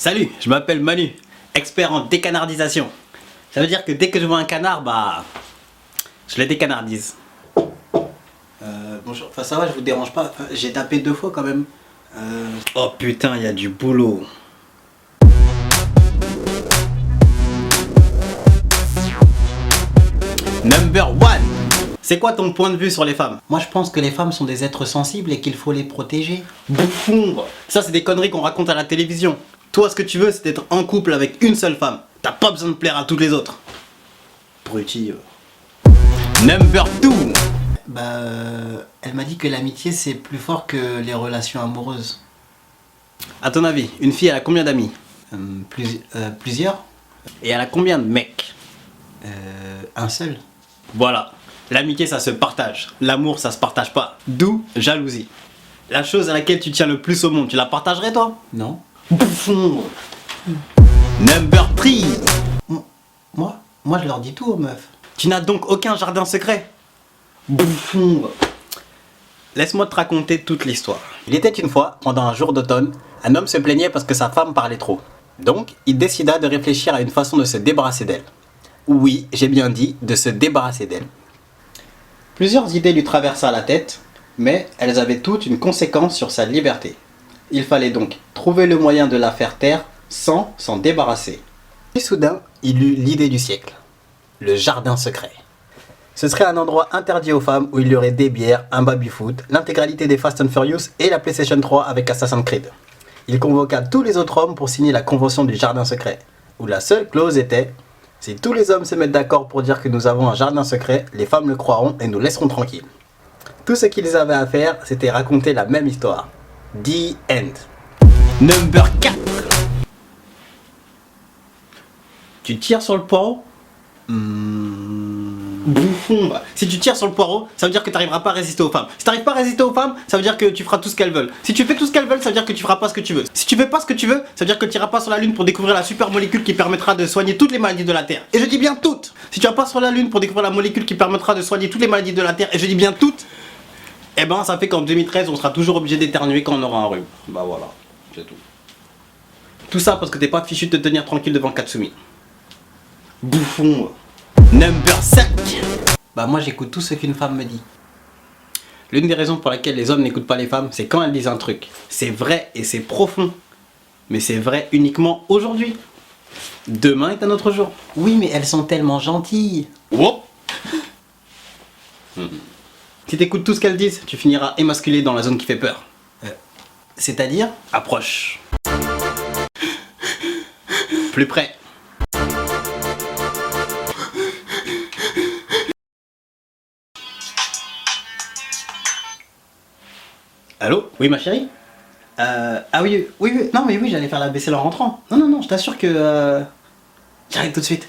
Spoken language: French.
Salut, je m'appelle Manu, expert en décanardisation. Ça veut dire que dès que je vois un canard, bah, je le décanardise. Bonjour, enfin ça va, je vous dérange pas. Enfin, j'ai tapé 2 fois quand même. Oh putain, il y a du boulot. Number 1. C'est quoi ton point de vue sur les femmes? Moi je pense que les femmes sont des êtres sensibles et qu'il faut les protéger. Bouffon. Ça c'est des conneries qu'on raconte à la télévision. Toi ce que tu veux c'est d'être en couple avec une seule femme. T'as pas besoin de plaire à toutes les autres. Bruti. Number 2. Elle m'a dit que l'amitié c'est plus fort que les relations amoureuses. À ton avis, une fille elle a combien d'amis? Plusieurs. Et elle a combien de mecs? Un seul. Voilà. L'amitié ça se partage. L'amour ça se partage pas. D'où jalousie. La chose à laquelle tu tiens le plus au monde, tu la partagerais toi? Non. Bouffon. Number 3. Moi je leur dis tout aux meufs. Tu n'as donc aucun jardin secret? Bouffon. Laisse-moi te raconter toute l'histoire. Il était une fois, pendant un jour d'automne, un homme se plaignait parce que sa femme parlait trop. Donc, il décida de réfléchir à une façon de se débarrasser d'elle. Oui, j'ai bien dit, de se débarrasser d'elle. Plusieurs idées lui traversèrent la tête, mais elles avaient toutes une conséquence sur sa liberté. Il fallait donc trouver le moyen de la faire taire sans s'en débarrasser. Puis soudain, il eut l'idée du siècle. Le jardin secret. Ce serait un endroit interdit aux femmes où il y aurait des bières, un baby-foot, l'intégralité des Fast and Furious et la PlayStation 3 avec Assassin's Creed. Il convoqua tous les autres hommes pour signer la convention du jardin secret, où la seule clause était: si tous les hommes se mettent d'accord pour dire que nous avons un jardin secret, les femmes le croiront et nous laisserons tranquilles. Tout ce qu'ils avaient à faire, c'était raconter la même histoire. The end. Number 4. Tu tires sur le poireau? Bouffon. Si tu tires sur le poireau, ça veut dire que tu n'arriveras pas à résister aux femmes. Si tu n'arrives pas à résister aux femmes, ça veut dire que tu feras tout ce qu'elles veulent. Si tu fais tout ce qu'elles veulent, ça veut dire que tu feras pas ce que tu veux. Si tu fais pas ce que tu veux, ça veut dire que tu iras pas sur la lune pour découvrir la super molécule qui permettra de soigner toutes les maladies de la Terre. Et je dis bien toutes. Si tu vas pas sur la lune pour découvrir la molécule qui permettra de soigner toutes les maladies de la Terre, et je dis bien toutes, eh ben ça fait qu'en 2013 on sera toujours obligé d'éternuer quand on aura un rhume. Bah voilà, c'est tout. Tout ça parce que t'es pas fichu de te tenir tranquille devant Katsumi. Bouffon. Number 5. Bah moi j'écoute tout ce qu'une femme me dit. L'une des raisons pour laquelle les hommes n'écoutent pas les femmes, c'est quand elles disent un truc. C'est vrai et c'est profond. Mais c'est vrai uniquement aujourd'hui. Demain est un autre jour. Oui mais elles sont tellement gentilles. Wow. Si t'écoutes tout ce qu'elles disent, tu finiras émasculé dans la zone qui fait peur. C'est-à-dire? Approche. Plus près. Allô? Oui ma chérie? Ah oui, non mais oui, j'allais faire la vaisselle en rentrant. Non, je t'assure que... J'arrive tout de suite.